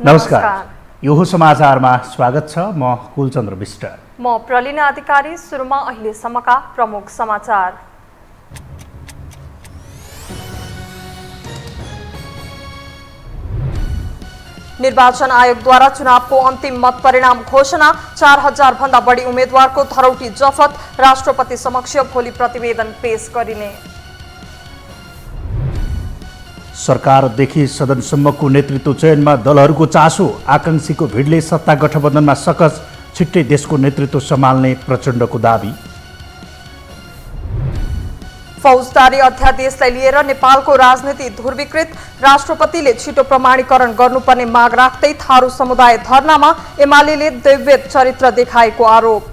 नमस्कार। यो समाचारमा स्वागत छ। म कुलचन्द्र विष्ट। म प्रलिना अधिकारी। सुरुमा अहिलेसम्मका प्रमुख समाचार। निर्वाचन आयोगद्वारा चुनावको अन्तिम मत परिणाम घोषणा। 4000 भन्दा बढी उम्मेद्वारको धरौटी जफत। राष्ट्रपति समक्ष भोलि प्रतिवेदन पेश गरिने। सरकारदेखि सदनसम्मको नेतृत्व चयनमा दलहरूको चासो। आकांक्षीको भिडले सत्ता गठबन्धनमा सकस। छिट्टै देशको नेतृत्व सम्हाल्ने प्रचण्डको दाबी। फौजदारी अध्यादेशलाई लिएर नेपालको राजनीति ध्रुवीकृत। राष्ट्रपतिले छिटो प्रमाणीकरण गर्नुपर्ने माग राख्दै थारू समुदाय धरनामा। एमालेले दैवेद चरित्र देखाएको आरोप।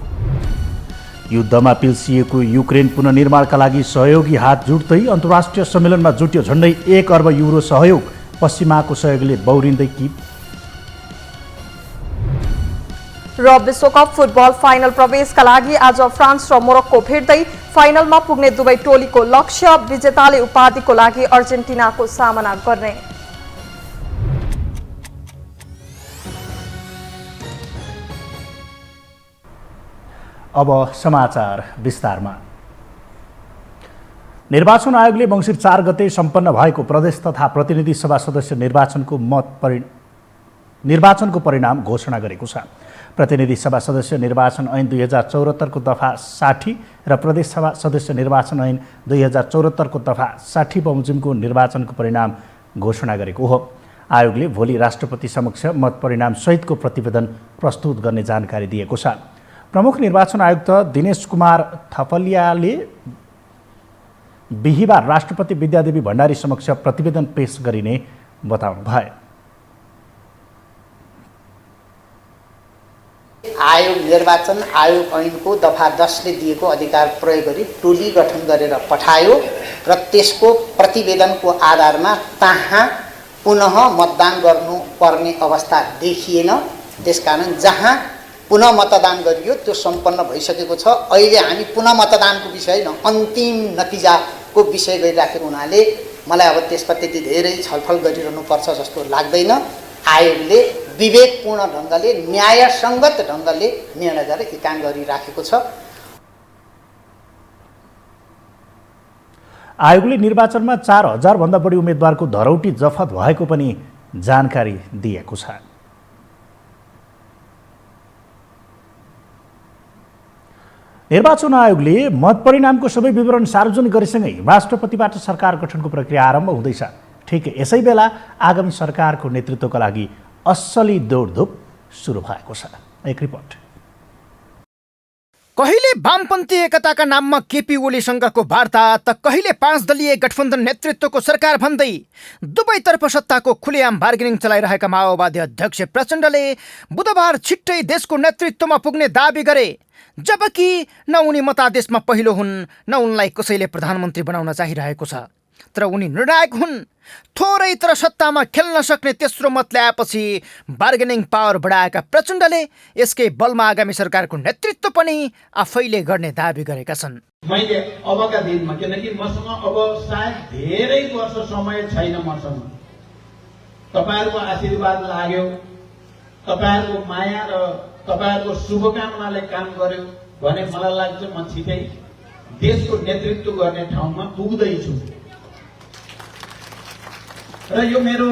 युद्धमा पिल्सिएको युक्रेन पुनर्निर्माणका लागि सहयोगी हात जुट्दै अन्तर्राष्ट्रिय सम्मेलनमा जुट्यो झण्डै 1 अर्ब युरो सहयोग। पश्चिमाको सहयोगले बौरिँदै कि। र विश्वकप फुटबल फाइनल प्रवेशका लागि आज फ्रान्स र मोरक्को भिड्दै। फाइनलमा पुग्ने दुवै टोलीको लक्ष्य। विजेताले उपाधिको लागि अर्जेन्टिनाको सामना गर्ने। अब समाचार विस्तारमा। निर्वाचन आयोगले मङ्सिर 4 गते सम्पन्न भएको प्रदेश तथा प्रतिनिधि सभा सदस्य निर्वाचनको परिणाम घोषणा गरेको छ। प्रतिनिधि सभा सदस्य निर्वाचन ऐन 2074 को दफा 60 र प्रदेश सभा सदस्य निर्वाचन ऐन 2074 को दफा 60 बमोजिमको निर्वाचनको परिणाम घोषणा गरेको हो। आयोगले भोलि राष्ट्रपति समक्ष मत परिणाम सहितको प्रतिवेदन प्रस्तुत गर्ने जानकारी दिएको छ। प्रमुख निर्वाचन आयुक्त दिनेश कुमार थपलियाले बिहिबार राष्ट्रपति विद्यादेवी भण्डारी समक्ष प्रतिवेदन पेश गरिने बताउनु भयो। आयोग निर्वाचन आयोग ऐनको दफा 10 ले दिएको अधिकार प्रयोग गरी टोली गठन गरेर पठायो र त्यसको प्रतिवेदनको आधारमा त्यहाँ पुनः मतदान गर्नुपर्ने अवस्था देखिएन। त्यसकारण जहाँ पुनः मतदान गरियो त्यो सम्पन्न भइसकेको छ। अहिले हामी पुनः मतदानको विषय न अन्तिम नतिजाको विषय गरिराखेको हुनाले मलाई अब त्यसमा त्यति धेरै छलफल गरिरहनुपर्छ जस्तो लाग्दैन। आयोगले विवेकपूर्ण ढङ्गले न्यायसङ्गत ढङ्गले निर्णय गरेर यो काम गरिराखेको छ। आयोगले निर्वाचनमा 4000 भन्दा बढी उम्मेद्वारको धरौटी जफत भएको पनि जानकारी दिएको छ। निर्वाचन आयोगले मत परिणामको सबै विवरण सार्वजनिक गरेसँगै राष्ट्रपतिबाट सरकार गठनको प्रक्रिया आरम्भ हुँदैछ। ठिक यसै बेला आगामी सरकारको नेतृत्वका लागि असली दौडधुप सुरु भएको छ। एक रिपोर्ट। कहिले वामपन्थी एकताका नाममा केपी ओलीसँगको वार्ता त कहिले 5 दलीय गठबन्धन नेतृत्वको सरकार भन्दै दुवैतर्फ सत्ताको खुलेआम बार्गेनिङ चलाइरहेका माओवादी अध्यक्ष प्रचण्डले बुधबार छिट्टै देशको नेतृत्वमा पुग्ने दाबी गरे। जबकि न उनी मतादेशमा पहिलो हुन् न उनलाई कसैले प्रधानमन्त्री बनाउन चाहिरहेको छ। तर उनी निर्णायक हुन्। थोरै तर सत्तामा खेल्न सक्ने तेस्रो मत ल्याएपछि बार्गेनिङ पावर बढाएका प्रचण्डले यसकै बलमा आगामी सरकारको नेतृत्व पनि आफैले गर्ने दाबी गरेका छन्। मैले अबका दिनमा, किनकि मसँग अब सायद धेरै वर्ष समय छैन, मसँग तपाईहरुको आशीर्वाद लाग्यो, तपाईहरुको माया र तपाईहरुको शुभकामनाले काम गर्यो भने मलाई लाग्छ म छिटै देशको नेतृत्व गर्ने ठाउँमा पुग्दैछु र यो मेरो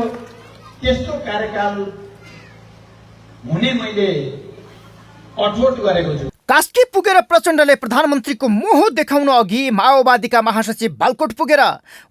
त्यस्तो कार्यकाल हुने मैले अठोट गरेको छु। कास्की पुगेर प्रचण्डले प्रधानमन्त्रीको मोह देखाउन अघि माओवादीका महासचिव बालकोट पुगेर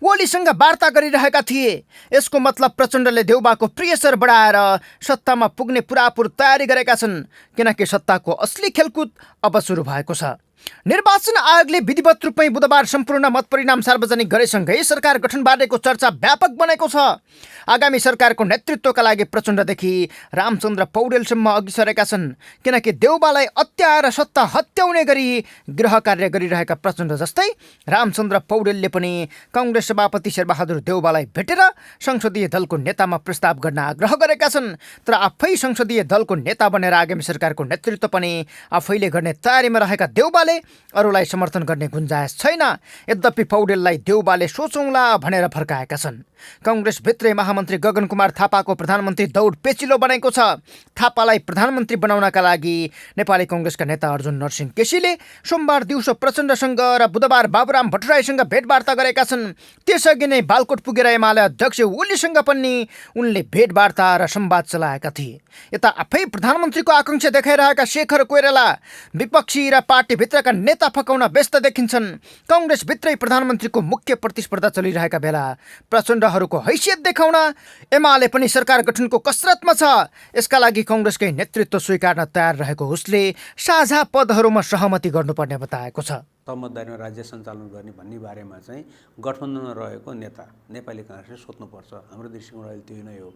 ओलीसँग वार्ता गरिरहेका थिए। यसको मतलब प्रचण्डले देउबाको प्रेसर बढाएर सत्तामा पुग्ने पुरापुर तयारी गरेका छन्। किनकि सत्ताको असली खेलकुद अब सुरु भएको छ। निर्वाचन आयोगले विधिवत रूपमै बुधबार सम्पूर्ण मत परिणाम सार्वजनिक गरेसँगै सरकार गठनबारेको चर्चा व्यापक बनेको छ। आगामी सरकारको नेतृत्वका लागि प्रचण्डदेखि रामचन्द्र पौडेलसम्म अघि सरेका छन्। किनकि देउबालाई अत्याएर सत्ता हत्याउने गरी गृह कार्य गरिरहेका प्रचण्ड जस्तै रामचन्द्र पौडेलले पनि कांग्रेस सभापति शेरबहादुर देउबालाई भेटेर संसदीय दलको नेतामा प्रस्ताव गर्न आग्रह गरेका छन्। तर आफै संसदीय दलको नेता बनेर आगामी सरकारको नेतृत्व पनि आफैले गर्ने तयारीमा रहेका देउबाले अरूलाई समर्थन गर्ने गुन्जायस छैन। यद्यपि पौडेललाई देउबाले सोचौँला भनेर फर्काएका छन्। कङ्ग्रेसभित्रै महामन्त्री गगन कुमार थापाको प्रधानमन्त्री दौड पेचिलो बनाएको छ। थापालाई प्रधानमन्त्री बनाउनका लागि नेपाली कङ्ग्रेसका नेता अर्जुन नरसिंह केसीले सोमबार दिउँसो प्रचण्डसँग र बुधबार बाबुराम भट्टराईसँग भेटवार्ता गरेका छन्। त्यसअघि नै बालकोट पुगेर एमाले अध्यक्ष ओलीसँग पनि उनले भेटवार्ता र संवाद चलाएका थिए। यता आफै प्रधानमन्त्रीको आकांक्षा देखाइरहेका शेखर कोइराला विपक्षी र पार्टीभित्रका नेता फकाउन व्यस्त देखिन्छन्। कङ्ग्रेसभित्रै प्रधानमन्त्रीको मुख्य प्रतिस्पर्धा चलिरहेका बेला प्रचण्डहरूको हैसियत देखाउन एमाले पनि सरकार गठनको कसरतमा छ। यसका लागि कङ्ग्रेसकै नेतृत्व स्वीकार्न तयार रहेको उसले साझा पदहरूमा सहमति गर्नुपर्ने बताएको छ। समझदारीमा राज्य सञ्चालन गर्ने भन्ने बारेमा चाहिँ गठबन्धनमा रहेको नेता नेपाली काङ्ग्रेसले सोध्नुपर्छ। हाम्रो दृष्टिकोण अहिले त्यो नै हो।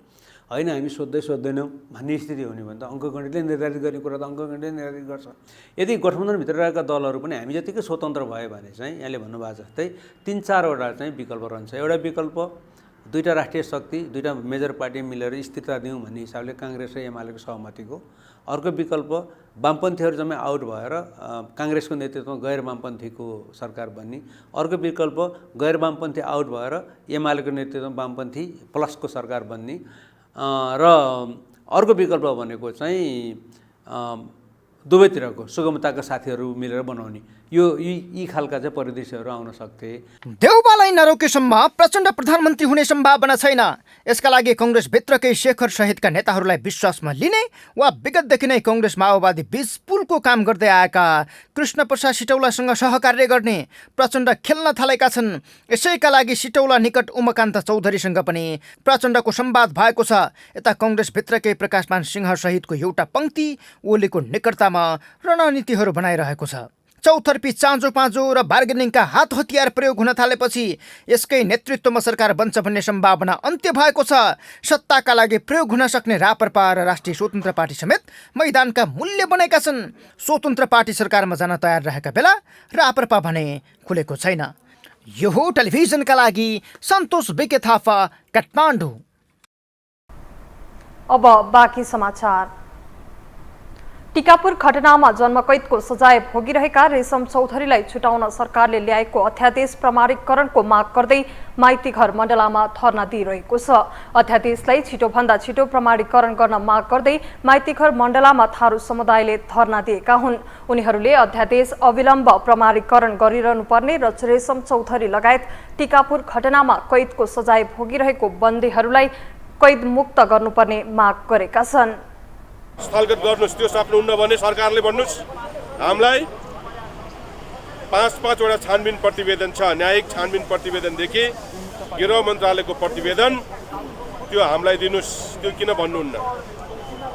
होइन हामी सोध्दैनौँ भन्ने स्थिति हो भने त अङ्कगणितले निर्धारित गर्ने कुरा त अङ्कगणितले निर्धारित गर्छ। यदि गठबन्धनभित्र रहेका दलहरू पनि हामी जतिकै स्वतन्त्र भयो भने चाहिँ यहाँले भन्नुभएको जस्तै 3-4वटा चाहिँ विकल्प रहन्छ। एउटा विकल्प दुईटा राष्ट्रिय शक्ति, दुईटा मेजर पार्टी मिलेर स्थिरता दिउँ भन्ने हिसाबले काङ्ग्रेस र एमालेको सहमतिको। अर्को विकल्प वामपन्थीहरू जम्मै आउट भएर काङ्ग्रेसको नेतृत्वमा गैर वामपन्थीको सरकार बन्ने। अर्को विकल्प गैर वामपन्थी आउट भएर एमालेको नेतृत्वमा वामपन्थी प्लसको सरकार बन्ने। र अर्को विकल्प भनेको चाहिँ दुवैतिरको सुगमताका साथीहरू मिलेर बनाउने। यी खालका चाहिँ परिदृश्यहरू आउन सक्थे। देउबालाई नरोकेसम्म प्रचण्ड प्रधानमन्त्री हुने सम्भावना छैन। यसका लागि कङ्ग्रेसभित्रकै शेखर सहितका नेताहरूलाई विश्वासमा लिने वा विगतदेखि नै कङ्ग्रेस माओवादी बीच पुलको काम गर्दै आएका कृष्णप्रसाद सिटौलासँग सहकार्य गर्ने प्रचण्ड खेल्न थालेका छन्। यसैका लागि सिटौला निकट उमाकान्त चौधरीसँग पनि प्रचण्डको संवाद भएको छ। यता कङ्ग्रेसभित्रकै प्रकाशमान सिंह सहितको एउटा पङ्क्ति ओलीको निकटतामा रणनीतिहरू बनाइरहेको छ। चौतर्फी चाँजो पाँजो र बार्गेनिङका हात हतियार प्रयोग हुन थालेपछि यसकै नेतृत्वमा सरकार बन्छ भन्ने सम्भावना अन्त्य भएको छ। सत्ताका लागि प्रयोग हुन सक्ने राप्रपा र राष्ट्रिय स्वतन्त्र पार्टी समेत मैदानका मूल्य बनेका छन्। स्वतन्त्र पार्टी सरकारमा जान तयार रहेका बेला राप्रपा भने खुलेको छैन। यो हो टेलिभिजनका लागि सन्तोष बिके थापा, काठमाडौँ। अब बाँकी समाचार। टिकापुर घटनामा जन्मकैदको सजाय भोगिरहेका रेशम चौधरीलाई छुटाउन सरकारले ल्याएको अध्यादेश प्रमाणीकरणको माग गर्दै माइतीघर मण्डलामा धरना दिइरहेको छ। अध्यादेशलाई छिटोभन्दा छिटो प्रमाणीकरण गर्न माग गर्दै माइतीघर मण्डलामा थारू समुदायले धरना दिएका हुन्। उनीहरूले अध्यादेश अविलम्ब प्रमाणीकरण गरिरहनुपर्ने र रेशम चौधरी लगायत टिकापुर घटनामा कैदको सजाय भोगिरहेको बन्दीहरूलाई कैद मुक्त गर्नुपर्ने माग गरेका छन्। स्थलगत गर्नुहोस्, त्यो सक्नुहुन्न भने सरकारले भन्नुहोस्। हामीलाई 5-5वटा छानबिन प्रतिवेदन छ। न्यायिक छानबिन प्रतिवेदनदेखि गृह मन्त्रालयको प्रतिवेदन, त्यो हामीलाई दिनुहोस्। त्यो किन भन्नुहुन्न?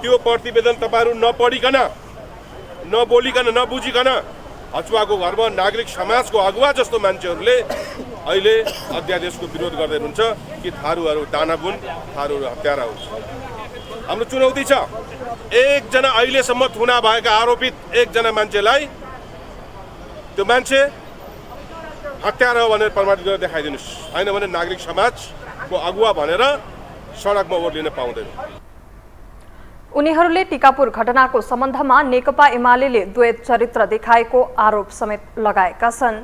त्यो प्रतिवेदन तपाईँहरू नपढिकन, नबोलिकन, नबुझिकन हचुवाको घरमा नागरिक समाजको अगुवा जस्तो मान्छेहरूले अहिले अध्यादेशको विरोध गर्दै हुनुहुन्छ कि थारूहरू दानाबुन, थारूहरू हत्यारा हुन्छ। हाम्रो चुनौती छ, एकजना अहिलेसम्म थुना भएका आरोपित एकजना मान्छेलाई त्यो मान्छे हत्यारा भनेर प्रमाणित गरेर देखाइदिनुहोस्। होइन भने नागरिक समाजको अगुवा भनेर सडकमा ओर्लिन पाउँदैन। उनीहरूले टिकापुर घटनाको सम्बन्धमा नेकपा एमालेले द्वैत चरित्र देखाएको आरोप समेत लगाएका छन्।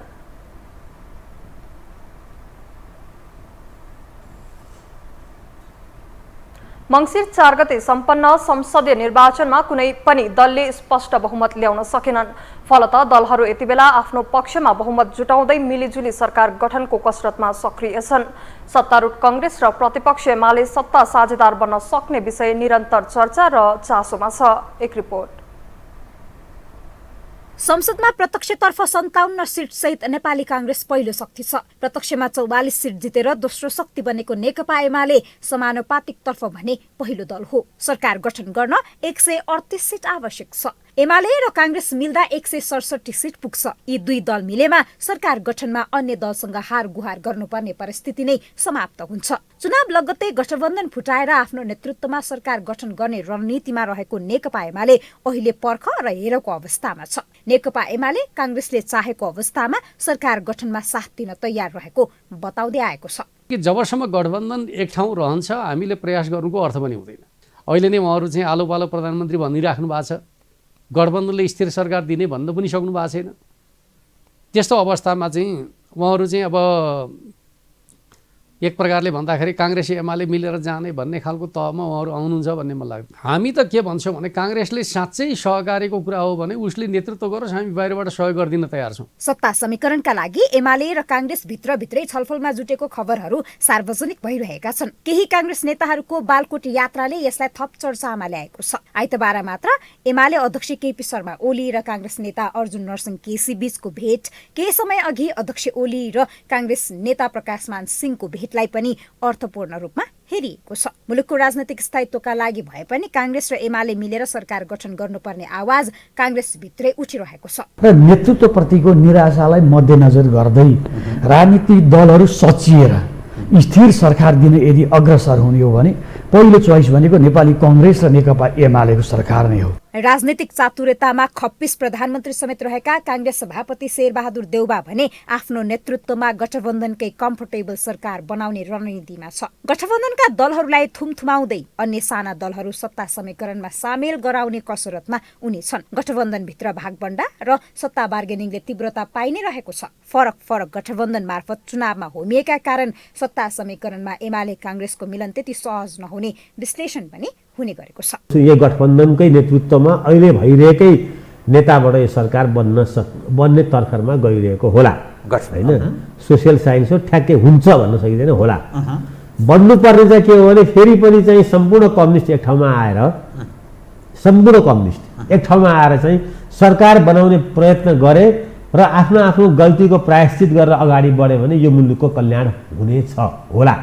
मङ्सिर 4 गते सम्पन्न संसदीय निर्वाचनमा कुनै पनि दलले स्पष्ट बहुमत ल्याउन सकेनन्। फलत दलहरू यतिबेला आफ्नो पक्षमा बहुमत जुटाउँदै मिलिजुली सरकार गठनको कसरतमा सक्रिय छन्। सत्तारूढ कङ्ग्रेस र प्रतिपक्ष एमाले सत्ता साझेदार बन्न सक्ने विषय निरन्तर चर्चा र चासोमा छ। एक रिपोर्ट। संसदमा प्रत्यक्षतर्फ 57 सिट सहित नेपाली कांग्रेस पहिलो शक्ति छ। प्रत्यक्षमा 44 सिट जितेर दोस्रो शक्ति बनेको नेकपा एमाले समानुपातिकतर्फ भने पहिलो दल हो। सरकार गठन गर्न 138 सिट आवश्यक छ। एमाले र कांग्रेस मिल्दा 167 सिट पुग्छ। यी दुई दल मिलेमा सरकार गठनमा अन्य दलसँग हार गुहार गर्नुपर्ने परिस्थिति नै समाप्त हुन्छ। चुनाव लगत्तै गठबन्धन फुटाएर आफ्नो नेतृत्वमा सरकार गठन गर्ने रणनीतिमा रहेको नेकपा एमाले अहिले पर्ख र हेरको अवस्थामा छ। नेकपा एमाले कांग्रेसले चाहेको अवस्थामा सरकार गठनमा साथ दिन तयार रहेको बताउँदै आएको छ कि जबसम्म गठबन्धन एक ठाउँ रहन्छ हामीले प्रयास गर्नुको अर्थ पनि हुँदैन। अहिले नै उहाँहरू चाहिँ आलो पालो प्रधानमन्त्री भनिराख्नु भएको छ, गठबन्धनले स्थिर सरकार दिने भन्न पनि सक्नु भएको छैन। त्यस्तो अवस्थामा चाहिँ उहाँहरू चाहिँ अब एक प्रकारले भन्दाखेरि काङ्ग्रेस एमाले मिलेर जाने भन्ने खालको तहमा उहाँहरू आउनुहुन्छ भन्ने मलाई लाग्छ। हामी त के भन्छौँ भने काङ्ग्रेसले साँच्चै सहकारीको कुरा हो भने उसले नेतृत्व गरोस्, हामी बाहिरबाट सहयोग गरिदिन तयार छौँ। सत्ता समीकरणका लागि एमाले र काङ्ग्रेस भित्रभित्रै छलफलमा जुटेको खबरहरू सार्वजनिक भइरहेका छन्। केही काङ्ग्रेस नेताहरूको बालकोट यात्राले यसलाई थप चर्चामा ल्याएको छ। आइतबार मात्र एमाले अध्यक्ष केपी शर्मा ओली र काङ्ग्रेस नेता अर्जुन नरसिंह केसी बीचको भेट, केही समय अघि अध्यक्ष ओली र काङ्ग्रेस नेता प्रकाशमान सिंहको भेटलाई पनि अर्थपूर्ण रूपमा हेरिएको छ। मुलुकको राजनैतिक स्थायित्वका लागि भए पनि काङ्ग्रेस र एमाले मिलेर सरकार गठन गर्नुपर्ने आवाज काङ्ग्रेसभित्रै उठिरहेको छ र नेतृत्वप्रतिको निराशालाई मध्यनजर गर्दै राजनीतिक दलहरू सचिएर स्थिर सरकार दिन यदि अग्रसर हुने हो भने पहिलो चोइस भनेको नेपाली काङ्ग्रेस र नेकपा एमालेको सरकार नै हो। राजनीतिक चातुर्यतामा खप्पिस प्रधानमन्त्री समेत रहेका काङ्ग्रेस सभापति शेरबहादुर देउबा भने आफ्नो नेतृत्वमा गठबन्धनकै कम्फर्टेबल सरकार बनाउने रणनीतिमा छ। गठबन्धनका दलहरूलाई थुमथुमाउँदै अन्य साना दलहरू सत्ता समीकरणमा सामेल गराउने कसरतमा उनी छन्। गठबन्धनभित्र भागबण्डा र सत्ता बार्गेनिङले तीव्रता पाइ नै रहेको छ। फरक गठबन्धन मार्फत चुनावमा होमिएका कारण सत्ता समीकरणमा एमाले काङ्ग्रेसको मिलन त्यति सहज नहुने विश्लेषण पनि हुने गरेको छ। यो गठबन्धनकै नेतृत्वमा अहिले भइरहेकै नेताबाट यो सरकार बन्ने तर्खरमा गइरहेको होला होइन। सोसियल साइन्स हो, ठ्याक्कै हुन्छ भन्न सकिँदैन, होला। बन्नुपर्ने चाहिँ के हो भने फेरि पनि चाहिँ सम्पूर्ण कम्युनिस्ट एक ठाउँमा आएर चाहिँ सरकार बनाउने प्रयत्न गरे र आफ्नो आफ्नो गल्तीको प्रायश्चित गरेर अगाडि बढ्यो भने यो मुलुकको कल्याण हुनेछ होला।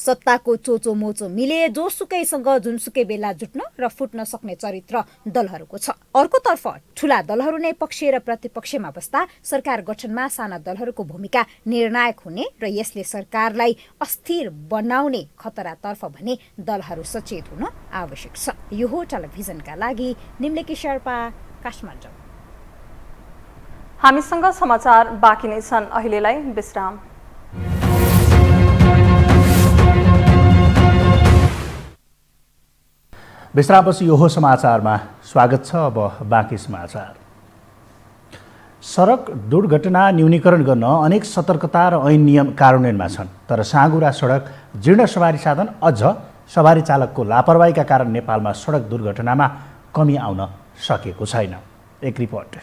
सत्ताको चोचो मोचो मिले जोसुकैसँग जुनसुकै बेला जुट्न र फुट्न सक्ने चरित्र दलहरूको छ। अर्कोतर्फ ठूला दलहरू नै पक्ष र प्रतिपक्षमा बस्दा सरकार गठनमा साना दलहरूको भूमिका निर्णायक हुने र यसले सरकारलाई अस्थिर बनाउने खतरातर्फ भने दलहरू सचेत हुन आवश्यक छ। यो हो टेलिभिजनका लागि निम्लेकी शेर्पा, काठमाडौँ। हामीसँग समाचार बाँकी नै छन्, अहिलेलाई विश्राम। विश्रामपछि यो हो समाचारमा स्वागत छ। अब बाँकी समाचार। सडक दुर्घटना न्यूनीकरण गर्न अनेक सतर्कता र ऐन नियम कार्यान्वयनमा छन्, तर साँघुरा सडक, जीर्ण सवारी साधन, अझ सवारी चालकको लापरवाहीका कारण नेपालमा सडक दुर्घटनामा कमी आउन सकेको छैन। एक रिपोर्ट।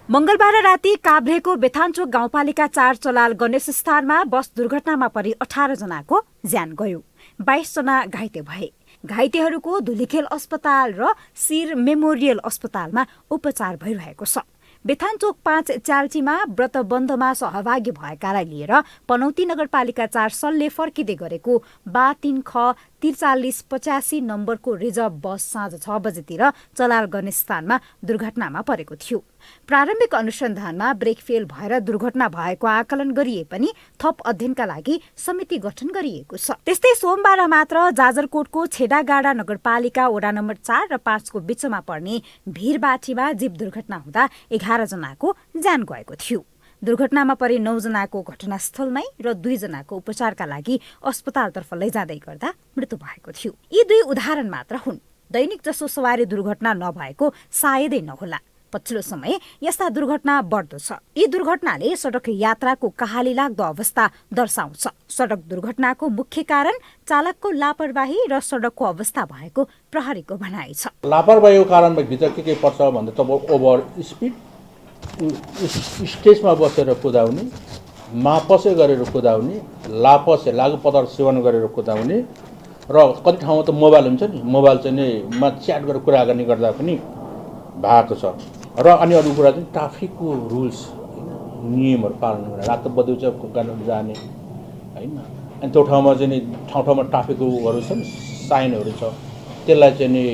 मंगलबार राति काभ्रेको बेथानचोक गाउँपालिका 4 चलाल गणेश स्थानमा बस दुर्घटनामा परि 18 जनाको ज्यान गयो, 22 जना घाइते भए। घाइतेहरूको धुलीखेल अस्पताल र शिर मेमोरियल अस्पतालमा उपचार भइरहेको छ। बेथानचोक 5 च्याल्चीमा व्रतबन्धमा सहभागी भएकालाई लिएर पनौती नगरपालिका 4 सल्ले फर्किँदै गरेको बा 3 ख 4385 नम्बरको रिजर्भ बस साँझ 6 बजेतिर चलाल गणेश स्थानमा दुर्घटनामा परेको थियो। प्रारम्भिक अनुसन्धानमा ब्रेक फेल भएर दुर्घटना भएको आकलन गरिए पनि थप अध्ययनका लागि समिति गठन गरिएको छ। त्यस्तै सोमबार मात्र जाजरकोटको छेडागाडा नगरपालिका वडा नम्बर 4 र 5 को बीचमा पर्ने भीरबाठीमा जीप दुर्घटना हुँदा 11 जनाको ज्यान गएको थियो। दुर्घटनामा परि 9 जनाको घटनास्थलमै र 2 जनाको उपचारका लागि अस्पतालतर्फ लैजाँदै गर्दा मृत्यु भएको थियो। यी 2 उदाहरण मात्र हुन्। दैनिक जसो सवारी दुर्घटना नभएको सायदै नहोला। पछिल्लो समय यस्ता दुर्घटना बढ्दो छ। यी दुर्घटनाले सडक यात्राको कहाली लाग्दो अवस्था दर्शाउँछ। सडक दुर्घटनाको मुख्य कारण चालकको लापरवाही र सडकको अवस्था भएको प्रहरीको भनाइ छ। लापरवाहीको कारण भित्र के पर्छ भन्दा त ओभर स्पिड, स्टेजमा बसेर कुदाउने, मापसे गरेर कुदाउने, लागु पदार्थ सेवन गरेर कुदाउने र कति ठाउँमा त मोबाइल हुन्छ नि, मोबाइल चाहिँ च्याट गरेर कुरा गर्ने गर्दा पनि भएको छ। र अनि अरू कुरा चाहिँ ट्राफिकको रुल्स नियमहरू पालन गरेर रातो बत्ती गर्न जाने होइन। अनि त्यो ठाउँमा चाहिँ ठाउँमा ट्राफिकहरू छ नि, साइनहरू छ, त्यसलाई चाहिँ नि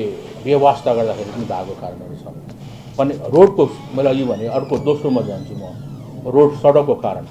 व्यवस्था गर्दाखेरि पनि भएको कारणहरू छ। अनि रोडको मैले अघि भने अर्को दोस्रोमा जान्छु म, रोड सडकको कारण।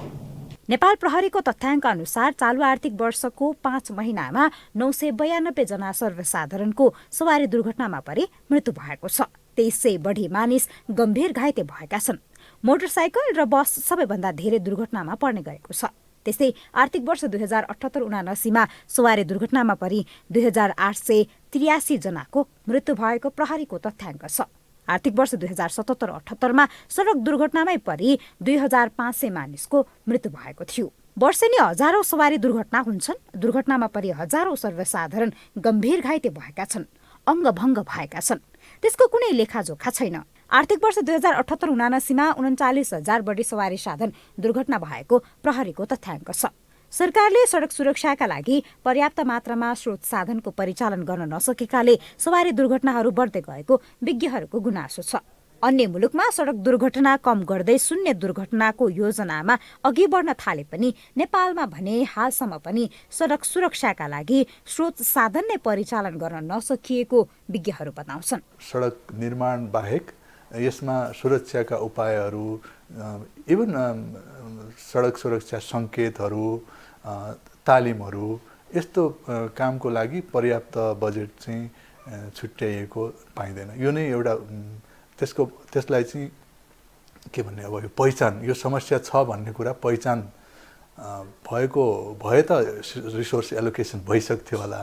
नेपाल प्रहरीको तथ्याङ्क अनुसार चालु आर्थिक वर्षको 5 महिनामा 992 जना सर्वसाधारणको सवारी दुर्घटनामा परि मृत्यु भएको छ। 2300 बढी मानिस गम्भीर घाइते भएका छन्। मोटरसाइकल र बस सबैभन्दा धेरै दुर्घटनामा पर्ने गरेको छ। त्यस्तै आर्थिक वर्ष 2078-79 मा सवारी दुर्घटनामा परि 2883 जनाको मृत्यु भएको प्रहरीको तथ्याङ्क छ। आर्थिक वर्ष 2077-78 मा सडक दुर्घटनामै परि 2500 मानिसको मृत्यु भएको थियो। वर्षेनी हजारौं सवारी दुर्घटना हुन्छन्। दुर्घटनामा परि हजारौं सर्वसाधारण गम्भीर घाइते भएका छन्, अङ्गभङ्ग भएका छन्। त्यसको कुनै लेखाजोखा छैन। आर्थिक वर्ष 2078-79 मा 39,000 बढी सवारी साधन दुर्घटना भएको प्रहरीको तथ्याङ्क छ। सरकारले सडक सुरक्षाका लागि पर्याप्त मात्रामा स्रोत साधनको परिचालन गर्न नसकेकाले सवारी दुर्घटनाहरू बढ्दै गएको विज्ञहरूको गुनासो छ। अन्य मुलुकमा सडक दुर्घटना कम गर्दै शून्य दुर्घटनाको योजनामा अघि बढ्न थाले पनि नेपालमा भने हालसम्म पनि सडक सुरक्षाका लागि स्रोत साधन नै परिचालन गर्न नसकिएको विज्ञहरू बताउँछन्। सडक निर्माण बाहेक यसमा सुरक्षाका उपायहरू, इभन सडक सुरक्षा सङ्केतहरू, तालिमहरू, यस्तो कामको लागि पर्याप्त बजेट चाहिँ छुट्याइएको पाइँदैन। यो नै एउटा त्यसलाई चाहिँ के भन्ने, अब यो पहिचान, यो समस्या छ भन्ने कुरा पहिचान भए त रिसोर्स एलोकेसन भइसक्थ्यो होला।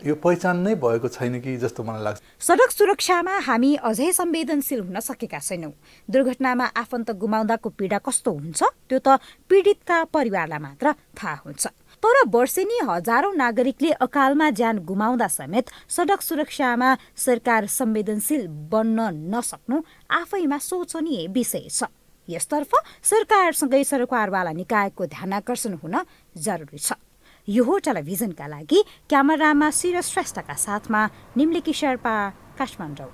यो पहिचान नै भएको छैन कि जस्तो मलाई लाग्छ। सडक सुरक्षामा हामी अझै संवेदनशील हुन सकेका छैनौँ। दुर्घटनामा आफन्त गुमाउँदाको पीडा कस्तो हुन्छ त्यो त पीडितका परिवारलाई मात्र थाहा हुन्छ। तर वर्षेनी हजारौं नागरिकले अकालमा ज्यान गुमाउँदा समेत सडक सुरक्षामा सरकार संवेदनशील बन्न नसक्नु आफैमा सोचनीय विषय छ। यसतर्फ सरकारसँगै सरकारवाला निकायको ध्यानाकर्षण हुन जरुरी छ। यो हो टेलिभिजनका लागि क्यामेरामा सिरस श्रेष्ठका साथमा निम्लिकी शेर्पा, काठमाडौँ।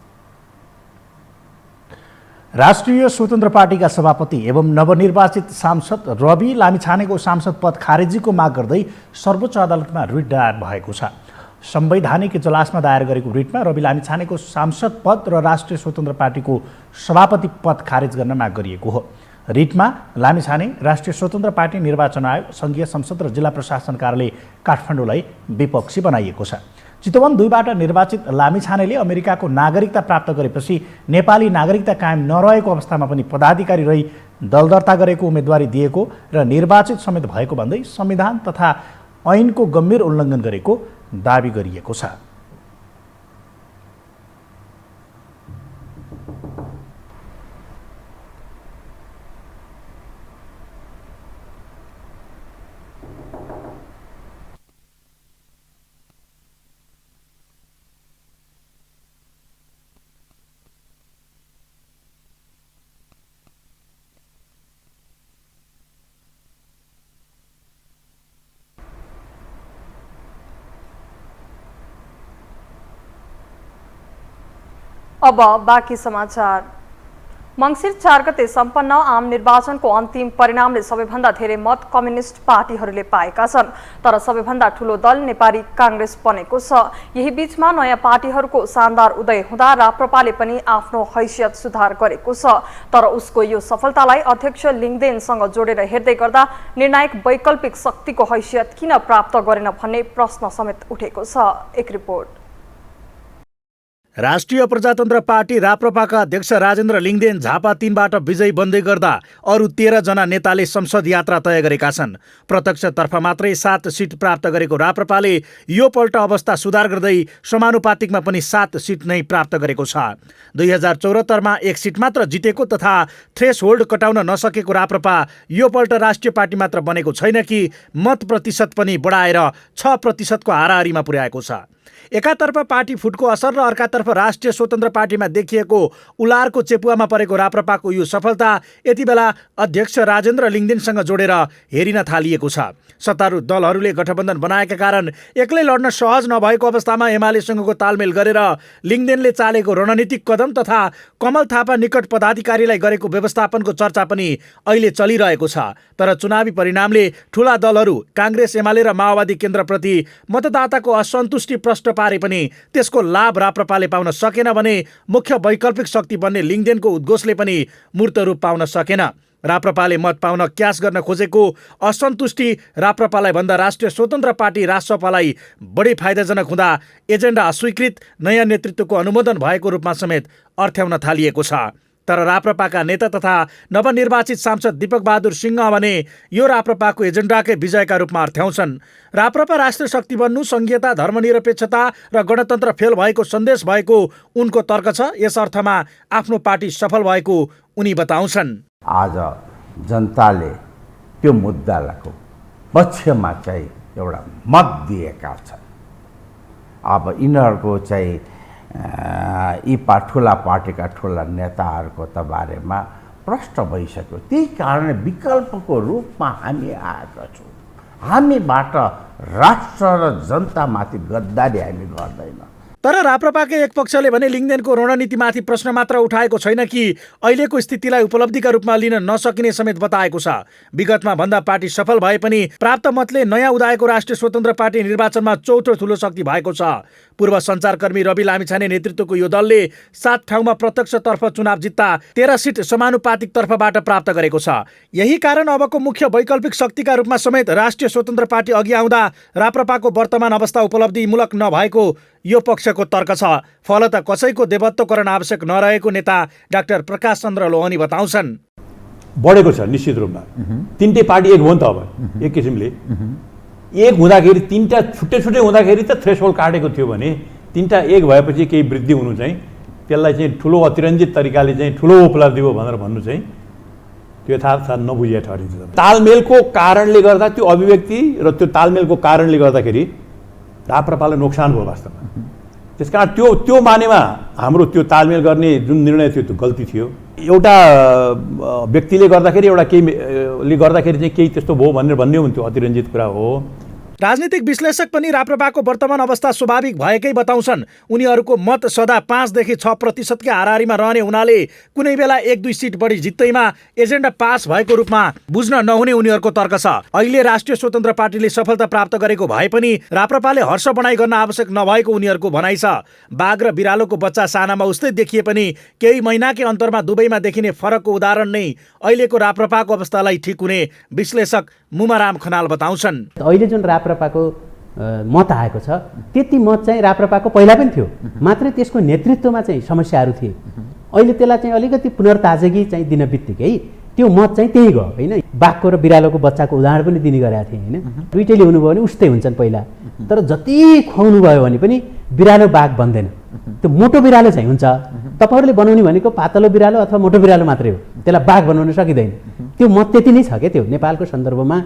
राष्ट्रिय स्वतन्त्र पार्टीका सभापति एवं नवनिर्वाचित सांसद रवि लामिछानेको सांसद पद खारेजीको माग गर्दै सर्वोच्च अदालतमा रिट दायर भएको छ। संवैधानिक इजलासमा दायर गरेको रिटमा रवि लामिछानेको सांसद पद र राष्ट्रिय स्वतन्त्र पार्टीको सभापति पद खारेज गर्न माग गरिएको हो। रिटमा लामिछाने, राष्ट्रिय स्वतन्त्र पार्टी, निर्वाचन आयोग, सङ्घीय संसद र जिल्ला प्रशासन कार्यालय काठमाडौँलाई विपक्षी बनाइएको छ। चितवन 2बाट निर्वाचित लामिछानेले अमेरिकाको नागरिकता प्राप्त गरेपछि नेपाली नागरिकता कायम नरहेको अवस्थामा पनि पदाधिकारी रही दल दर्ता गरेको उम्मेदवारी दिएको र निर्वाचित समेत भएको भन्दै संविधान तथा ऐनको गम्भीर उल्लङ्घन गरेको दाबी गरिएको छ। अब बाँकी समाचार। मङ्सिर 4 गते सम्पन्न आम निर्वाचनको अन्तिम परिणामले सबैभन्दा धेरै मत कम्युनिस्ट पार्टीहरूले पाएका छन्, तर सबैभन्दा ठूलो दल नेपाली कांग्रेस बनेको छ। यही बीचमा नयाँ पार्टीहरूको शानदार उदय हुँदा राप्रपाले पनि आफ्नो हैसियत सुधार गरेको छ। तर उसको यो सफलतालाई अध्यक्ष लिङदेनसँग जोडेर हेर्दै गर्दा निर्णायक वैकल्पिक शक्तिको हैसियत किन प्राप्त गरेन भन्ने प्रश्न समेत उठेको छ। एक रिपोर्ट। राष्ट्रिय प्रजातन्त्र पार्टी राप्रपाका अध्यक्ष राजेन्द्र लिङदेन झापा 3बाट विजयी बन्दै गर्दा अरू 13 जना नेताले संसद यात्रा तय गरेका छन्। प्रत्यक्षतर्फ मात्रै 7 सिट प्राप्त गरेको राप्रपाले यो पल्ट अवस्था सुधार गर्दै समानुपातिकमा पनि 7 सिट नै प्राप्त गरेको छ। 2074 मा 1 सिट मात्र जितेको तथा थ्रेसहोल्ड कटाउन नसकेको राप्रपा यो पल्ट राष्ट्रिय पार्टी मात्र बनेको छैन कि मत प्रतिशत पनि बढाएर 6% को हाराहारीमा पुर्याएको छ। एकातर्फ पार्टी फुटको असर र अर्कातर्फ राष्ट्रिय स्वतन्त्र पार्टीमा देखिएको उलारको चेपुवामा परेको राप्रपाको यो सफलता यति बेला अध्यक्ष राजेन्द्र लिङदेनसँग जोडेर हेरिन थालिएको छ। सत्तारूढ दलहरूले गठबन्धन बनाएका कारण एक्लै लड्न सहज नभएको अवस्थामा एमालेसँगको तालमेल गरेर लिङदेनले चालेको रणनीतिक कदम तथा कमल थापा निकट पदाधिकारीलाई गरेको व्यवस्थापनको चर्चा पनि अहिले चलिरहेको छ। तर चुनावी परिणामले ठूला दलहरू कांग्रेस, एमाले र माओवादी केन्द्रप्रति मतदाताको असन्तुष्टि प्रष्ट पारे पनि त्यसको लाभ राप्रपाले पाउन सकेन भने मुख्य वैकल्पिक शक्ति बन्ने लिङदेनको उद्घोषले पनि मूर्त रूप पाउन सकेन। राप्रपाले मत पाउन क्यास गर्न खोजेको असन्तुष्टि राप्रपालाई भन्दा राष्ट्रिय स्वतन्त्र पार्टी रासपालाई बढी फाइदाजनक हुँदा एजेन्डा अस्वीकृत, नयाँ नेतृत्वको अनुमोदन भएको रूपमा समेत अर्थ्याउन थालिएको छ। तर राप्रपाका नेता तथा नवनिर्वाचित सांसद दीपक बहादुर सिंह भने यो राप्रपाको एजेन्डाकै विजयका रूपमा अर्थ्याउँछन्। राप्रपा राष्ट्रिय शक्ति बन्नु संघीयता, धर्मनिरपेक्षता र गणतन्त्र फेल भएको सन्देश भएको उनको तर्क छ। यस अर्थमा आफ्नो पार्टी सफल भएको उनी बताउँछन्। आज जनताले त्यो मुद्दाको पक्षमा चाहिँ एउटा मत दिएका छन्। अब यिनीहरूको चाहिँ यी ठुला पार्टीका ठुला नेताहरूको त बारेमा प्रष्ट भइसक्यो। त्यही कारण विकल्पको रूपमा हामी आएका छौँ। हामीबाट राष्ट्र र जनतामाथि गद्दारी हामी गर्दैन। तर राप्रपाकै एक पक्षले भने लिङ्गदेनको रणनीतिमाथि प्रश्न मात्र उठाएको छैन कि अहिलेको स्थितिलाई उपलब्धिका रूपमा लिन नसकिने समेत बताएको छ। विगतमा भन्दा पार्टी सफल भए पनि प्राप्त मतले नयाँ उदाएको राष्ट्रिय स्वतन्त्र पार्टी निर्वाचनमा चौथो ठुलो शक्ति भएको छ। पूर्व सञ्चारकर्मी रवि लामिछाने नेतृत्वको यो दलले 7 ठाउँमा प्रत्यक्षतर्फ चुनाव जित्दा 13 सिट समानुपातिक तर्फबाट प्राप्त गरेको छ। यही कारण अबको मुख्य वैकल्पिक शक्तिका रूपमा समेत राष्ट्रिय स्वतन्त्र पार्टी अघि आउँदा राप्रपाको वर्तमान अवस्था उपलब्धिमूलक नभएको यो पक्षको तर्क छ। फलत कसैको देवत्वकरण आवश्यक नरहेको नेता डाक्टर प्रकाश चन्द्र लोहनी बताउँछन्। बढेको छ निश्चित रूपमा। तिनटै पार्टी एक भयो नि त। अब एक किसिमले एक हुँदाखेरि तिनवटा छुट्टै छुट्टै हुँदाखेरि त थ्रेसहोल्ड काटेको थियो भने तिनवटा एक भएपछि केही वृद्धि हुनु चाहिँ त्यसलाई चाहिँ ठुलो अतिरञ्जित तरिकाले चाहिँ ठुलो उपलब्धि हो भनेर भन्नु चाहिँ त्यो यथार्थ नबुझिया ठहरिन्छ। तालमेलको कारणले गर्दा त्यो अभिव्यक्ति र त्यो तालमेलको कारणले गर्दाखेरि राप्रपालाई नोक्सान भयो वास्तवमा। त्यसकारण त्यो मानेमा हाम्रो त्यो तालमेल गर्ने जुन निर्णय थियो त्यो गल्ती थियो। एउटा व्यक्तिले गर्दाखेरि एउटा केहीले गर्दाखेरि चाहिँ केही त्यस्तो भयो भनेर भन्ने हो भने त्यो अतिरञ्जित कुरा हो। राजनीतिक विश्लेषक पनि राप्रपाको वर्तमान अवस्था स्वाभाविक भएकै बताउँछन्। उनीहरूको मत सदा 5 देखि 6% कै हाराहारीमा रहने हुनाले कुनै बेला 1-2 सिट बढी जित्दैमा एजेन्डा पास भएको रूपमा बुझ्न नहुने उनीहरूको तर्क छ। अहिले राष्ट्रिय स्वतन्त्र पार्टीले सफलता प्राप्त गरेको भए पनि राप्रपाले हर्ष बढाइ गर्न आवश्यक नभएको उनीहरूको भनाइ छ। बाघ र बिरालोको बच्चा सानामा उस्तै देखिए पनि केही महिनाकै अन्तरमा दुवैमा देखिने फरकको उदाहरण नै अहिलेको राप्रपाको अवस्थालाई ठिक हुने विश्लेषक मुमाराम खनाल बताउँछन्। अहिले जुन राप्रपाको मत आएको छ त्यति मत चाहिँ राप्रपाको पहिला पनि थियो, मात्रै त्यसको नेतृत्वमा चाहिँ समस्याहरू थिए। अहिले त्यसलाई चाहिँ अलिकति पुनर्ताजगी चाहिँ दिन बित्तिकै त्यो मत चाहिँ त्यही गयो होइन। बाघको र बिरालोको बच्चाको उदाहरण पनि दिने गरेका थिएँ होइन। दुइटैले हुनुभयो भने उस्तै हुन्छन् पहिला। तर जति खुवाउनु भयो भने पनि बिरालो बाघ बन्दैन, त्यो मोटो बिरालो चाहिँ हुन्छ। तपाईँहरूले बनाउने भनेको पातलो बिरालो अथवा मोटो बिरालो मात्रै हो, त्यसलाई बाघ बनाउन सकिँदैन। त्यो मत त्यति नै छ क्या। त्यो नेपालको सन्दर्भमा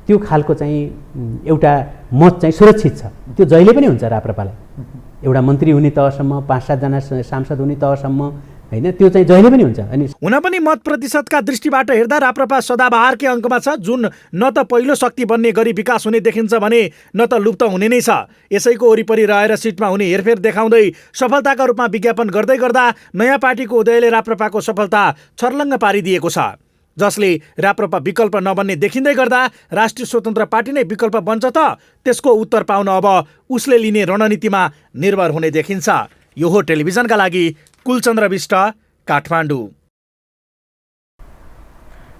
त्यो खालको चाहिँ एउटा मत चाहिँ सुरक्षित छ। त्यो जहिले पनि हुन्छ राप्रपालाई। एउटा मन्त्री हुने तहसम्म, 5-7 जना सांसद हुने तहसम्म होइन, त्यो चाहिँ जहिले पनि हुन्छ। अनि हुन पनि मत प्रतिशतका दृष्टिबाट हेर्दा राप्रपा सदाबहारकै अङ्कमा छ, जुन न त पहिलो शक्ति बन्ने गरी विकास हुने देखिन्छ भने न त लुप्त हुने नै छ। यसैको वरिपरि रहेर सिटमा हुने हेरफेर देखाउँदै सफलताका रूपमा विज्ञापन गर्दै गर्दा नयाँ पार्टीको उदयले राप्रपाको सफलता छर्लङ्ग पारिदिएको छ, जसले राप्रपा विकल्प नबन्ने देखिँदै गर्दा राष्ट्रिय स्वतन्त्र पार्टी नै विकल्प बन्छ त त्यसको उत्तर पाउन अब उसले लिने रणनीतिमा निर्भर हुने देखिन्छ। यो हो टेलिभिजनका लागि कुलचन्द्र विष्ट, काठमाडौँ।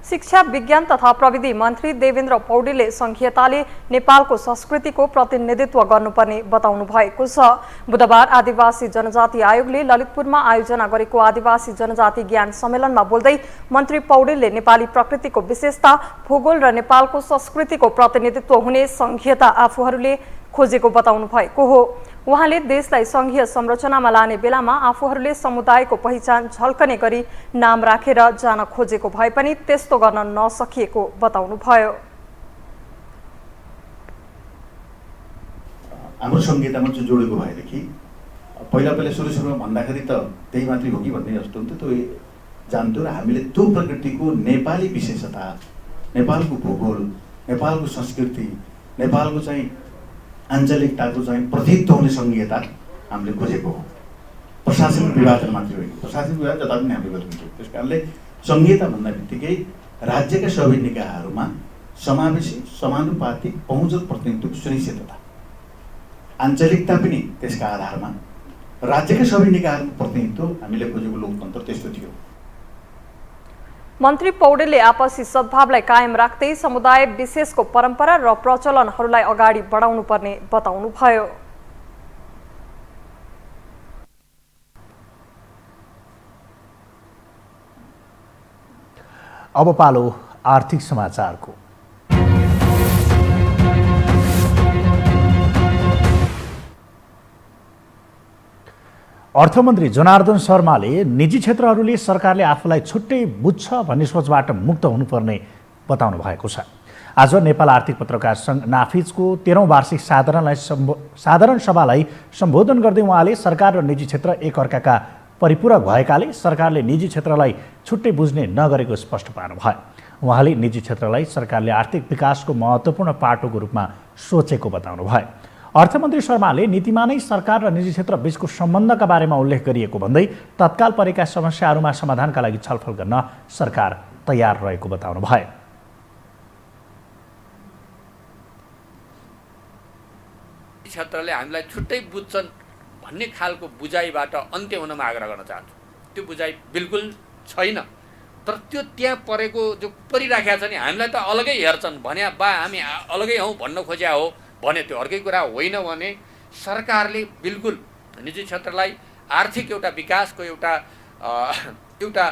शिक्षा, विज्ञान तथा प्रविधि मन्त्री देवेन्द्र पौडेलले संघीयताले नेपालको संस्कृतिको प्रतिनिधित्व गर्नुपर्ने बताउनु भएको छ। बुधबार आदिवासी जनजाति आयोगले ललितपुरमा आयोजना गरेको आदिवासी जनजाति ज्ञान सम्मेलनमा बोल्दै मन्त्री पौडेलले नेपाली प्रकृतिको विशेषता, भूगोल र नेपालको संस्कृतिको प्रतिनिधित्व हुने संघीयता आफूहरूले खोजेको बताउनु भएको हो। उहाँले देशलाई संघीय संरचनामा लाने बेलामा आफूहरूले समुदायको पहिचान झल्कने गरी नाम राखेर जान खोजेको भए पनि त्यस्तो गर्न नसकिएको बताउनुभयो। हाम्रो संहितामा जो जोडेको भएदेखि पहिला सुरुमा भन्दाखेरि त त्यही मात्रै हो कि भन्ने जस्तो हुन्थ्यो। त्यो जान्थ्यो र हामीले त्यो प्रकृतिको नेपाली विशेषता, नेपालको भूगोल, नेपालको संस्कृति, नेपालको चाहिँ आञ्चलिकताको चाहिँ प्रतिनिधित्व हुने संघीयता हामीले खोजेको हो। प्रशासनिक विभाजन मात्रै होइन, प्रशासनिक विभाजन जता पनि हामीले गरेको थियो। त्यस कारणले संघीयता भन्दा बित्तिकै राज्यका सबै निकायहरूमा समावेशी, समानुपातिक, पहुँच प्रतिनिधित्वको सुनिश्चितता, आञ्चलिकता पनि त्यसका आधारमा राज्यका सबै निकायहरूको प्रतिनिधित्व हामीले खोजेको लोकतन्त्र त्यस्तो थियो। मन्त्री पौडेलले आपसी सद्भावलाई कायम राख्दै समुदाय विशेषको परम्परा र प्रचलनहरूलाई अगाडि बढाउनु पर्ने बताउनुभयो। अब पालो आर्थिक समाचारको। अर्थमन्त्री जनार्दन शर्माले निजी क्षेत्रहरूले सरकारले आफूलाई छुट्टै बुझ्छ भन्ने सोचबाट मुक्त हुनुपर्ने बताउनु भएको छ। आज नेपाल आर्थिक पत्रकार सङ्घ नाफिजको 13औं वार्षिक साधारण सभालाई सम्बोधन गर्दै उहाँले सरकार र निजी क्षेत्र एकअर्काका परिपूरक भएकाले सरकारले निजी क्षेत्रलाई छुट्टै बुझ्ने नगरेको स्पष्ट पार्नुभयो। उहाँले निजी क्षेत्रलाई सरकारले आर्थिक विकासको महत्त्वपूर्ण पाटोको रूपमा सोचेको बताउनुभयो। अर्थमन्त्री शर्माले नीतिमा नै सरकार र निजी क्षेत्र बीचको सम्बन्धका बारेमा उल्लेख गरिएको भन्दै तत्काल परेका समस्याहरूमा समाधानका लागि छलफल गर्न सरकार तयार रहेको बताउनुभयो। क्षेत्रले हामीलाई छुट्टै बुझ्छन् भन्ने खालको बुझाइबाट अन्त्य हुनमा आग्रह गर्न चाहन्छु। त्यो बुझाइ बिल्कुल छैन, तर त्यो त्यहाँ परेको जो परिराखेका छ नि, हामीलाई त अलगै हेर्छन् भने बा हामी अलगै हौँ भन्न खोज्या हो भने त्यो अर्कै कुरा होइन भने सरकारले बिल्कुल निजी क्षेत्रलाई आर्थिक एउटा विकासको एउटा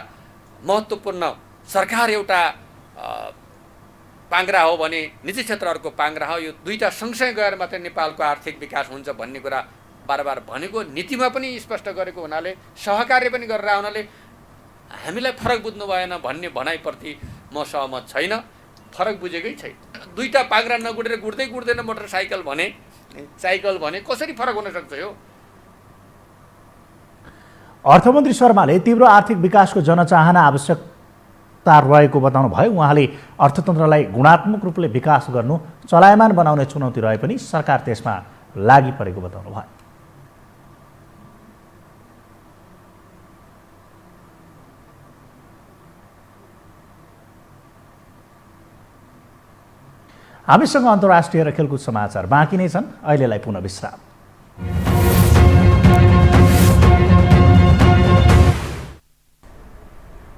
महत्त्वपूर्ण सरकार एउटा पाङ्ग्रा हो भने निजी क्षेत्रहरूको पाङ्ग्रा हो। यो दुईटा सँगसँगै गएर मात्रै नेपालको आर्थिक विकास हुन्छ भन्ने कुरा बारबार भनेको नीतिमा पनि स्पष्ट गरेको हुनाले सहकार्य पनि गरेर आउनाले हामीलाई फरक बुझ्नु भएन भन्ने भनाइप्रति म सहमत छैन। फरक बुझेकै छैन। दुईटा पाङ्ग्रा नगुडेर गुड्दैन मोटरसाइकल भने साइकल भने कसरी फरक हुन सक्छ यो? अर्थमन्त्री शर्माले तीव्र आर्थिक विकासको जनचाहना आवश्यकता रहेको बताउनु भयो। उहाँले अर्थतन्त्रलाई गुणात्मक रूपले विकास गर्नु चलायमान बनाउने चुनौती रहे पनि सरकार त्यसमा लागि परेको बताउनु भयो। हामीसँग अन्तर्राष्ट्रिय र खेलकुद समाचार बाँकी नै छन्। अहिलेलाई पुनः विश्राम।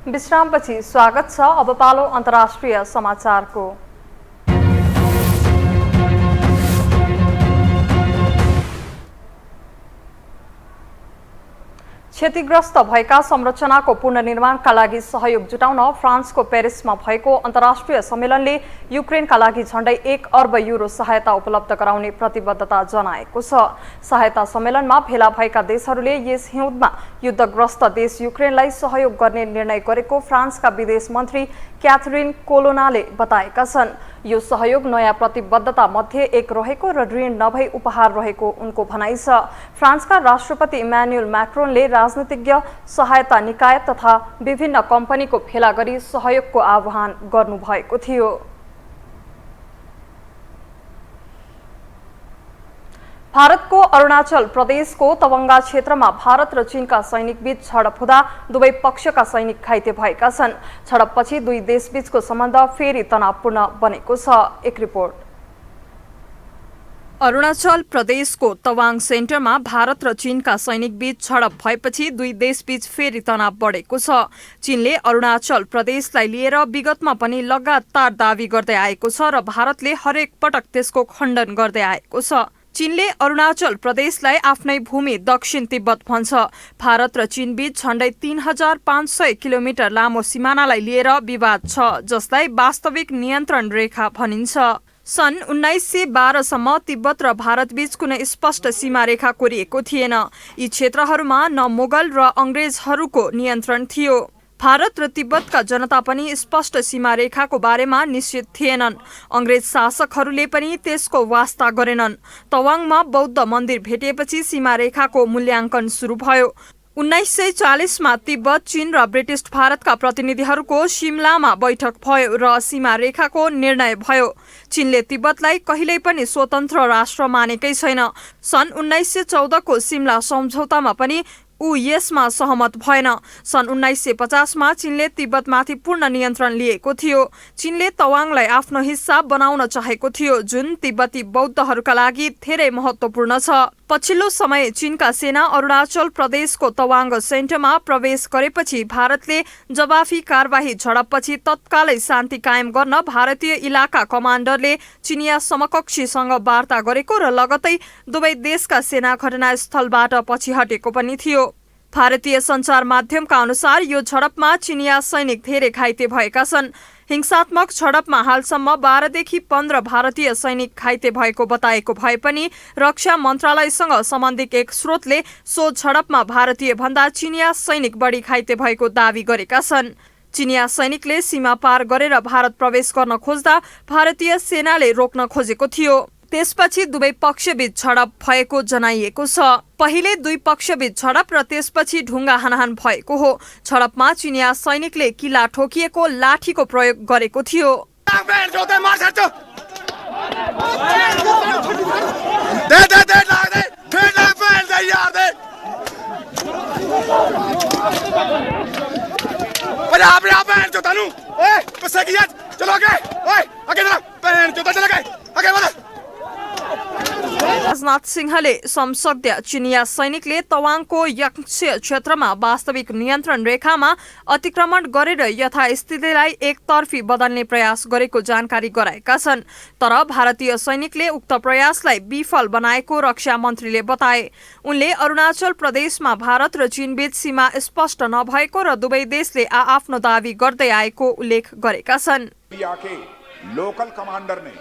विश्रामपछि स्वागत छ। अब पालो अन्तर्राष्ट्रिय समाचारको। क्षतिग्रस्त भएका संरचनाको पुनर्निर्माणका लागि सहयोग जुटाउन फ्रान्सको पेरिसमा भएको अन्तर्राष्ट्रिय सम्मेलनले युक्रेनका लागि झण्डै 1 अर्ब युरो सहायता उपलब्ध गराउने प्रतिबद्धता जनाएको छ। सहायता सम्मेलनमा भेला भएका देशहरूले यस हिउँदमा युद्धग्रस्त देश युक्रेनलाई सहयोग गर्ने निर्णय गरेको फ्रान्सका विदेश मन्त्री क्याथरिन कोलोनाले बताएका छन्। यो सहयोग नयाँ प्रतिबद्धता मध्ये एक रहेको र ऋण नभई उपहार रहेको उनको भनाइ छ। फ्रान्सका राष्ट्रपति इमानुएल म्याक्रोनले राजनीतिज्ञ, सहायता निकाय तथा विभिन्न कम्पनीको भेला गरी सहयोगको आह्वान गर्नुभएको थियो। भारतको अरुणाचल प्रदेशको तवंगा क्षेत्रमा भारत र चीनका सैनिक बीच झडप हुँदा दुवै पक्षका सैनिक घाइते भएका छन्। झडपपछि दुई देशबीचको सम्बन्ध फेरि तनावपूर्ण बनेको छ। एक रिपोर्ट। अरुणाचल प्रदेशको तवाङ सेन्टरमा भारत र चीनका सैनिक बीच झडप भएपछि दुई देशबीच फेरि तनाव बढेको छ। चीनले अरुणाचल प्रदेशलाई लिएर विगतमा पनि लगातार दावी गर्दै आएको छ र भारतले हरेक पटक त्यसको खण्डन गर्दै आएको छ। चीनले अरुणाचल प्रदेशलाई आफ्नै भूमि दक्षिण तिब्बत भन्छ। भारत र चीन बीच झण्डै 3500 किलोमिटर लामो सिमानालाई लिएर विवाद छ, जसलाई वास्तविक नियन्त्रण रेखा भनिन्छ। सन् 1912 सम्म तिब्बत र भारत बीच कुनै स्पष्ट सीमा रेखा कोरिएको थिएन। यी क्षेत्रहरूमा न मुगल र अंग्रेजहरूको नियन्त्रण थियो। भारत र तिब्बतका जनता पनि स्पष्ट सीमा रेखाको बारेमा निश्चित थिएनन्। अंग्रेज शासकहरूले पनि त्यसको वास्ता गरेनन्। तवाङमा बौद्ध मन्दिर भेटिएपछि सीमा रेखाको मूल्याङ्कन सुरु भयो। 1940 मा तिब्बत, चीन र ब्रिटिश भारतका प्रतिनिधिहरूको शिमलामा बैठक भयो र सीमा रेखाको निर्णय भयो। चीनले तिब्बतलाई कहिल्यै पनि स्वतन्त्र राष्ट्र मानेकै छैन। सन् 1914 को सिमला सम्झौतामा पनि ऊ यसमा सहमत भएन। सन् 1950 मा चीनले तिब्बतमाथि पूर्ण नियन्त्रण लिएको थियो। चीनले तवाङलाई आफ्नो हिस्सा बनाउन चाहेको थियो, जुन तिब्बती बौद्धहरूका लागि धेरै महत्त्वपूर्ण छ। पछिल्लो समय चीनका सेना अरुणाचल प्रदेशको तवाङ सेन्टरमा प्रवेश गरेपछि भारतले जवाफी कारबाही झडपपछि तत्कालै शान्ति कायम गर्न भारतीय इलाका कमान्डरले चिनिया समकक्षीसँग वार्ता गरेको र लगतै दुवै देशका सेना घटनास्थलबाट पछि हटेको पनि थियो। भारतीय सञ्चार माध्यमका अनुसार यो झडपमा चिनिया सैनिक धेरै घाइते भएका छन्। हिंसात्मक झडपमा हालसम्म 12 देखि 15 भारतीय सैनिक घाइते भएको बताएको भए पनि रक्षा मन्त्रालयसँग सम्बन्धित एक स्रोतले सो झडपमा भारतीय भन्दा चिनिया सैनिक बढी घाइते भएको दावी गरेका छन्। चिनिया सैनिकले सीमा पार गरेर भारत प्रवेश गर्न खोज्दा भारतीय सेनाले रोक्न खोजेको थियो। त्यसपछि दुवै पक्षबीच झडप भएको जनाइएको छ। पहिले दुई पक्षबीच झडप र त्यसपछि ढुङ्गा हानहान भएको हो। झडपमा चिनिया सैनिकले किल्ला ठोकिएको लाठीको प्रयोग गरेको थियो। राजनाथ सिंहले संसदीय चिनिया सैनिकले तवाङको यक्ष्य क्षेत्रमा वास्तविक नियन्त्रण रेखामा अतिक्रमण गरेर यथास्थितिलाई एकतर्फी बदल्ने प्रयास गरेको जानकारी गराएका छन्। तर भारतीय सैनिकले उक्त प्रयासलाई विफल बनाएको रक्षा मन्त्रीले बताए। उनले अरुणाचल प्रदेशमा भारत र चीनबीच सीमा स्पष्ट नभएको र दुवै देशले आआफ्नो दावी गर्दै आएको उल्लेख गरेका छन्। लोकल कमांडर ने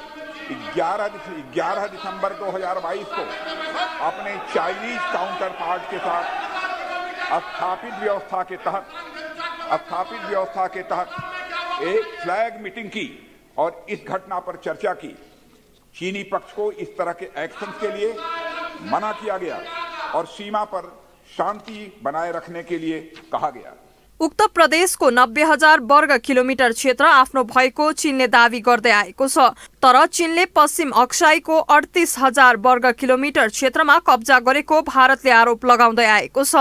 11 दिसंबर 2022 को अपने चाइनीज काउंटर पार्ट के साथ स्थापित व्यवस्था के तहत एक फ्लैग मीटिंग की और इस घटना पर चर्चा की। चीनी पक्ष को इस तरह के एक्शन के लिए मना किया गया और सीमा पर शांति बनाए रखने के लिए कहा गया। उक्त प्रदेशको 90,000 वर्ग किलोमिटर क्षेत्र आफ्नो भएको चीनले दावी गर्दै आएको छ। तर चीनले पश्चिम अक्साईको 38,000 वर्ग किलोमिटर क्षेत्रमा कब्जा गरेको भारतले आरोप लगाउँदै आएको छ।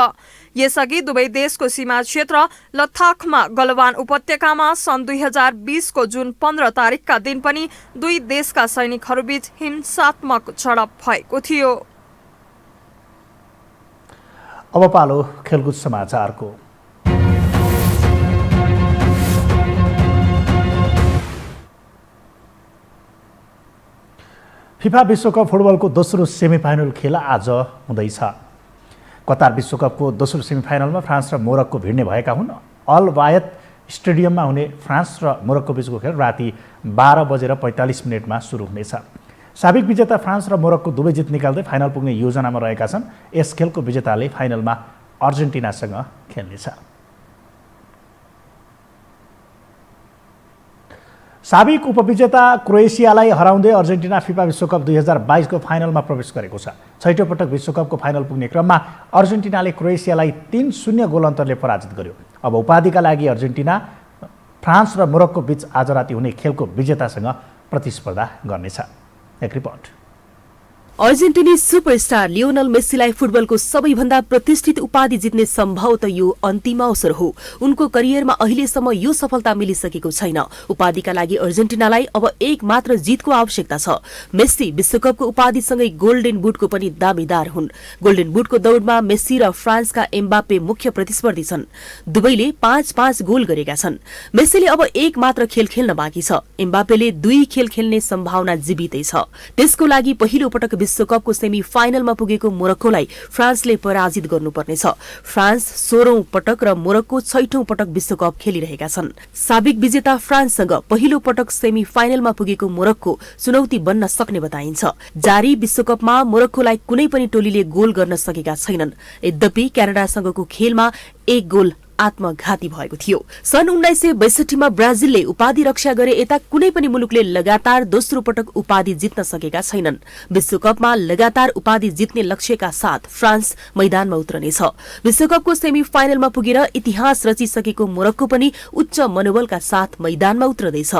यसअघि दुवै देशको सीमा क्षेत्र लद्दाखमा गलवान उपत्यकामा सन् 2020 को जुन 15 तारिकका दिन पनि दुई देशका सैनिकहरूबीच हिंसात्मक झडप भएको थियो। अब पालो खेलकुद समाचारको। फिफा विश्वकप फुटबलको दोस्रो सेमिफाइनल खेल आज हुँदैछ। कतार विश्वकपको दोस्रो सेमिफाइनलमा फ्रान्स र मोरक्को भिड्ने भएका हुन्। अल वायत स्टेडियममा हुने फ्रान्स र मोरक्को बीचको खेल राति 12:45 सुरु हुनेछ। साबिक विजेता फ्रान्स र मोरक्को दुवै जित निकाल्दै फाइनल पुग्ने योजनामा रहेका छन्। यस खेलको विजेताले फाइनलमा अर्जेन्टिनासँग खेल्नेछ। साबिक उपविजेता क्रोएसियालाई हराउँदै अर्जेन्टिना फिफा विश्वकप 2022 को फाइनलमा प्रवेश गरेको छ। छैटौं पटक विश्वकपको फाइनल पुग्ने क्रममा अर्जेन्टिनाले क्रोएसियालाई 3-0 गोल अन्तरले पराजित गर्यो। अब उपाधिका लागि अर्जेन्टिना फ्रान्स र मोरक्को बीच आज राति हुने खेलको विजेतासँग प्रतिस्पर्धा गर्नेछ। एक रिपोर्ट। अर्जेन्टिनी सुपरस्टार लियोनल मेस्सीलाई फुटबलको सबैभन्दा प्रतिष्ठित उपाधि जित्ने सम्भवतः यो अन्तिम अवसर हो। उनको करियरमा अहिलेसम्म यो सफलता मिलिसकेको छैन। उपाधिका लागि अर्जेन्टिनालाई अब एक मात्र जितको आवश्यकता छ। मेस्सी विश्वकपको उपाधिसँगै गोल्डन बुटको पनि दावेदार हुन्। गोल्डन बुटको दौडमा मेस्सी र फ्रान्सका एम्बापे मुख्य प्रतिस्पर्धी छन्। दुवैले 5-5 गोल गरेका छन्। मेस्सीले अब एक मात्र खेल खेल्न बाँकी छ। एम्बापेले 2 खेल खेल्ने सम्भावना जीवितै छ। त्यसको लागि पहिलो पटक विश्वकपको सेमी फाइनलमा पुगेको मोरक्कोलाई फ्रान्सले पराजित गर्नुपर्नेछ। फ्रान्स 16औं पटक र मोरक्को 6औं पटक विश्वकप खेलिरहेका छन्। साबिक विजेता फ्रान्ससँग पहिलो पटक सेमी फाइनलमा पुगेको मोरक्को चुनौती बन्न सक्ने बताइन्छ। जारी विश्वकपमा मोरक्कोलाई कुनै पनि टोलीले गोल गर्न सकेका छैनन्। यद्यपि क्यानाडासँगको खेलमा 1 गोल आत्मघाती भएको थियो। सन् 1962 मा ब्राजिलले उपाधि रक्षा गरे यता कुनै पनि मुलुकले लगातार दोस्रो पटक उपाधि जित्न सकेका छैनन्। विश्वकपमा लगातार उपाधि जित्ने लक्ष्यका साथ फ्रान्स मैदानमा उत्रनेछ। विश्वकपको सेमी फाइनलमा पुगेर इतिहास रचिसकेको मोरक्को पनि उच्च मनोबलका साथ मैदानमा उत्रदैछ।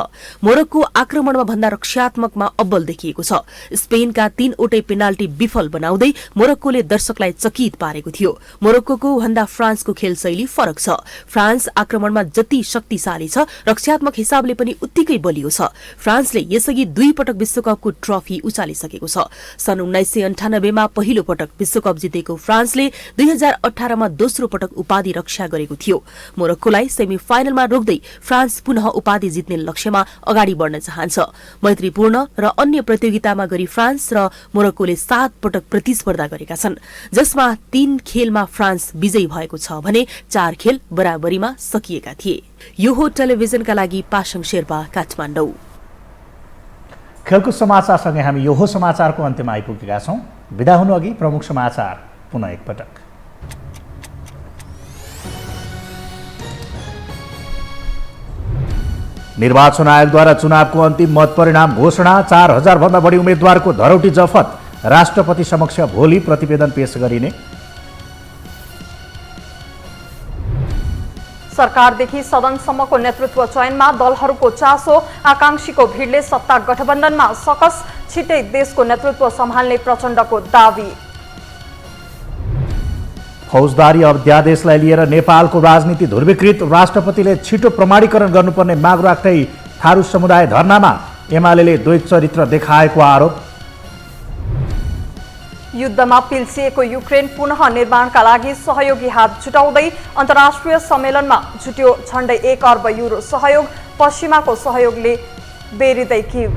मोरक्को आक्रमणमा भन्दा रक्षात्मकमा अब्बल देखिएको छ। स्पेनका 3वटै पेनाल्टी विफल बनाउँदै मोरक्कोले दर्शकलाई चकित पारेको थियो। मोरक्कोको भन्दा फ्रान्सको खेल शैली फरक छ। फ्रान्स आक्रमणमा जति शक्तिशाली छ, रक्षात्मक हिसाबले पनि उत्तिकै बलियो छ। फ्रान्सले यसअघि 2 पटक विश्वकपको ट्रफी उचालिसकेको छ। सन् 1998 मा पहिलो पटक विश्वकप जितेको फ्रान्सले 2018 मा दोस्रो पटक उपाधि रक्षा गरेको थियो। मोरक्कोलाई सेमी फाइनलमा रोक्दै फ्रान्स पुनः उपाधि जित्ने लक्ष्यमा अगाडि बढ्न चाहन्छ। मैत्रीपूर्ण र अन्य प्रतियोगितामा गरी फ्रान्स र मोरक्कोले 7 पटक प्रतिस्पर्धा गरेका छन्, जसमा 3 खेलमा फ्रान्स विजयी भएको छ भने 4 खेल बराबरीमा सकिएका थिए। यो हो टेलिभिजनका लागि पासाङ शेर्पा, काठमाडौँ। खेलकुद समाचारसँगै हामी यो हो समाचारको अन्त्यमा आइपुगेका छौं। बिदा हुनु अघि प्रमुख समाचार पुनः एकपटक। निर्वाचन आयोगद्वारा चुनावको अन्तिम मत परिणाम घोषणा, 4000 भन्दा बढी उम्मेद्वारको धरौटी जफत, राष्ट्रपति समक्ष भोलि प्रतिवेदन पेश गरिने। सरकारदेखि सदनसम्मको नेतृत्व चयनमा दलहरूको चासो, आकांक्षीको भिडले सत्ता गठबन्धनमा सकस, छिट्टै देशको नेतृत्व सम्हाल्ने प्रचण्डको दावी। फौजदारी अध्यादेशलाई लिएर नेपालको राजनीति ध्रुवीकृत, राष्ट्रपतिले छिटो प्रमाणीकरण गर्नुपर्ने माग राख्दै थारू समुदाय धरनामा, एमालेले द्वैत चरित्र देखाएको आरोप। युद्धमा पिल्सिएको युक्रेन पुनः निर्माणका लागि सहयोगी हात जुटाउँदै अन्तर्राष्ट्रिय सम्मेलनमा जुट्यो झण्डै 1 अर्ब युरो सहयोग, पश्चिमाको सहयोगले बेरिँदै किव।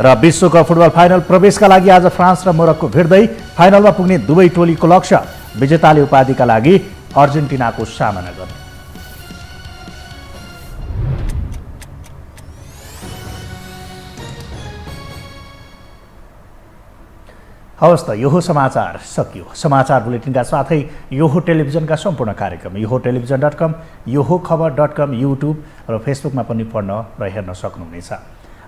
र विश्वकप फुटबल फाइनल प्रवेशका लागि आज फ्रान्स र मोरक्को भिड्दै, फाइनलमा पुग्ने दुवै टोलीको लक्ष्य विजेताले उपाधिका लागि अर्जेन्टिनाको सामना गर्ने। हवस् त, यो समाचार सकियो। समाचार बुलेटिनका साथै यो टेलिभिजनका सम्पूर्ण कार्यक्रम यो टेलिभिजन.com, यो खबर.com, युट्युब र फेसबुकमा पनि पढ्न र हेर्न सक्नुहुनेछ।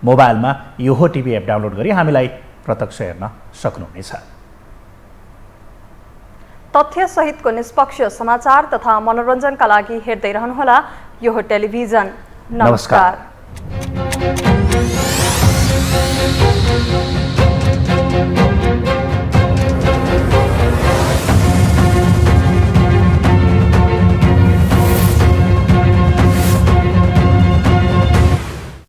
मोबाइलमा यो टिभी एप डाउनलोड गरी हामीलाई प्रत्यक्ष हेर्न सक्नुहुनेछ। तथ्यसहितको निष्पक्ष समाचार तथा मनोरञ्जनका लागि हेर्दै रहनुहोला यो टेलिभिजन। नमस्कार।